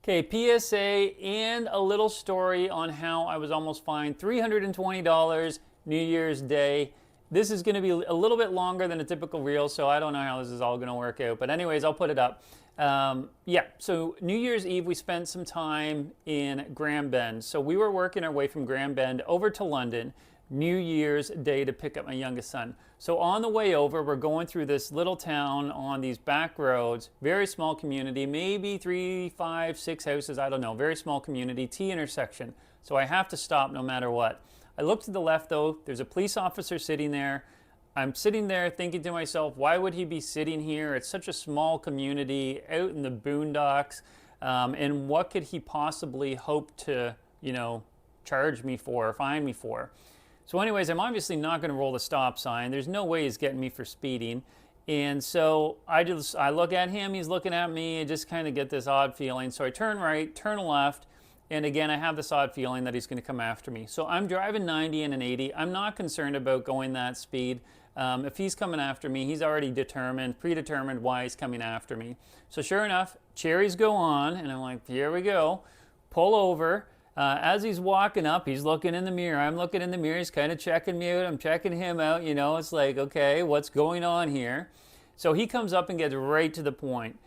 Okay, PSA and a little story on how I was almost fined $320 New Year's Day. This is going to be a little bit longer than a typical reel, so I don't know how this is all going to work out. But anyways, I'll put it up. Yeah, so New Year's Eve, we spent some time in Grand Bend. So we were working our way from Grand Bend over to London, New Year's Day, to pick up my youngest son. So on the way over, we're going through this little town on these back roads, very small community, maybe 3, 5, 6 houses, I don't know, very small community, T intersection. So I have to stop no matter what. I look to the left though, there's a police officer sitting there. I'm sitting there thinking to myself, why would he be sitting here? It's such a small community out in the boondocks. And what could he possibly hope to, charge me for or fine me for? So anyways, I'm obviously not going to roll the stop sign. There's no way he's getting me for speeding. And so I look at him, he's looking at me, I just kind of get this odd feeling. So I turn right, turn left, and again, I have this odd feeling that he's going to come after me. So I'm driving 90 and an 80. I'm not concerned about going that speed. If he's coming after me, he's already predetermined why he's coming after me. So sure enough, cherries go on, and I'm like, here we go. Pull over. As he's walking up, he's looking in the mirror. I'm looking in the mirror. He's kind of checking me out. I'm checking him out. It's like, okay, what's going on here? So he comes up and gets right to the point.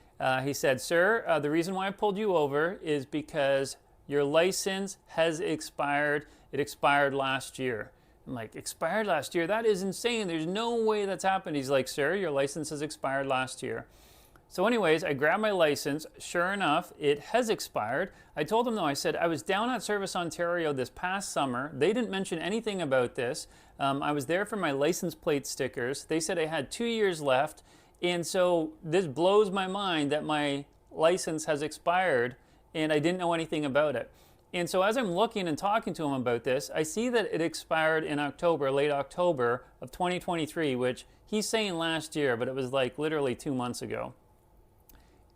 He said, sir, the reason why I pulled you over is because your license has expired. It expired last year. I'm like, expired last year? That is insane. There's no way that's happened. He's like, sir, your license has expired last year. So anyways, I grabbed my license. Sure enough, it has expired. I told him though, I said, I was down at Service Ontario this past summer. They didn't mention anything about this. I was there for my license plate stickers. They said I had 2 years left. And so this blows my mind that my license has expired and I didn't know anything about it. And so as I'm looking and talking to him about this, I see that it expired in October, late October of 2023, which he's saying last year, but it was like literally 2 months ago.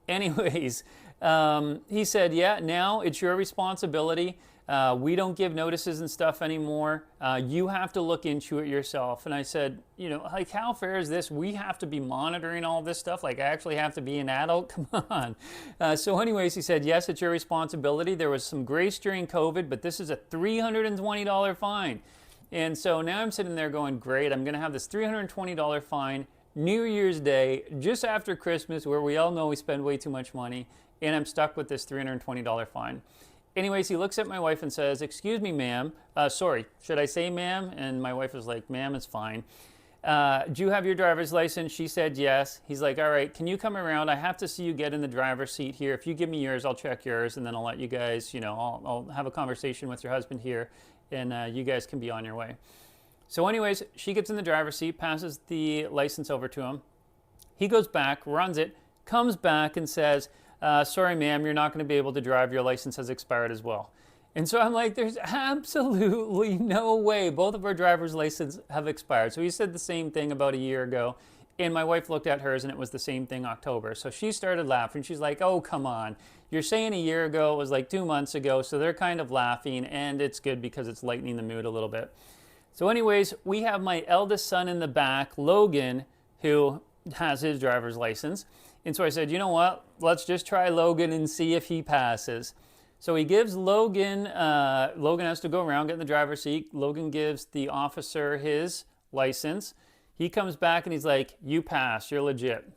Anyways, he said, yeah, now it's your responsibility. We don't give notices and stuff anymore. You have to look into it yourself. And I said, like, how fair is this? We have to be monitoring all this stuff. Like, I actually have to be an adult? Come on. So anyways, he said, yes, it's your responsibility. There was some grace during COVID, but this is a $320 fine. And so now I'm sitting there going, great, I'm going to have this $320 fine New Year's Day, just after Christmas, where we all know we spend way too much money, and I'm stuck with this $320 fine. Anyways, he looks at my wife and says, excuse me, ma'am. Sorry, should I say ma'am? And my wife was like, ma'am, it's fine. Do you have your driver's license? She said yes. He's like, all right, can you come around? I have to see you get in the driver's seat here. If you give me yours, I'll check yours, and then I'll let you guys, I'll have a conversation with your husband here, and you guys can be on your way. So anyways, she gets in the driver's seat, passes the license over to him. He goes back, runs it, comes back and says, sorry, ma'am, you're not going to be able to drive. Your license has expired as well. And so I'm like, there's absolutely no way. Both of our driver's licenses have expired. So he said the same thing about a year ago. And my wife looked at hers and it was the same thing October. So she started laughing. She's like, oh, come on. You're saying a year ago, it was like 2 months ago. So they're kind of laughing, and it's good because it's lightening the mood a little bit. So anyways, we have my eldest son in the back, Logan, who has his driver's license. And so I said, you know what, let's just try Logan and see if he passes. So he gives Logan, Logan has to go around, get in the driver's seat. Logan gives the officer his license. He comes back and he's like, you passed, you're legit,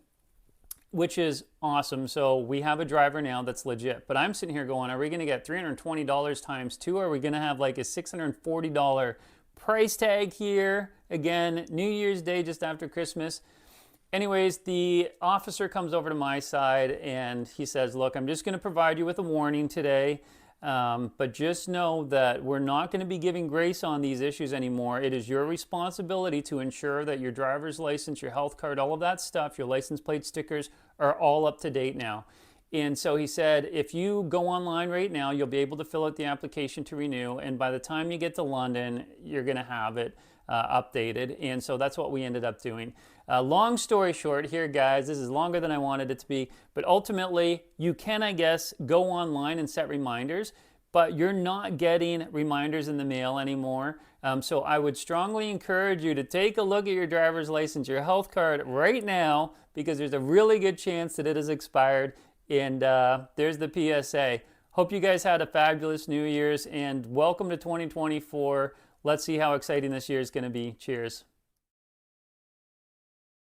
which is awesome. So we have a driver now that's legit. But I'm sitting here going, are we going to get $320 times 2? Or are we going to have like a $640 price tag here? Again, New Year's Day, just after Christmas. Anyways, the officer comes over to my side and he says, look, I'm just going to provide you with a warning today, but just know that we're not going to be giving grace on these issues anymore. It is your responsibility to ensure that your driver's license, your health card, all of that stuff, your license plate stickers are all up to date now. And so he said, if you go online right now, you'll be able to fill out the application to renew. And by the time you get to London, you're going to have it updated. And so that's what we ended up doing. Long story short here, guys, this is longer than I wanted it to be. But ultimately, you can, I guess, go online and set reminders. But you're not getting reminders in the mail anymore. So I would strongly encourage you to take a look at your driver's license, your health card right now, because there's a really good chance that it has expired. And there's the PSA. Hope you guys had a fabulous New Year's, and welcome to 2024. Let's see how exciting this year is going to be. Cheers.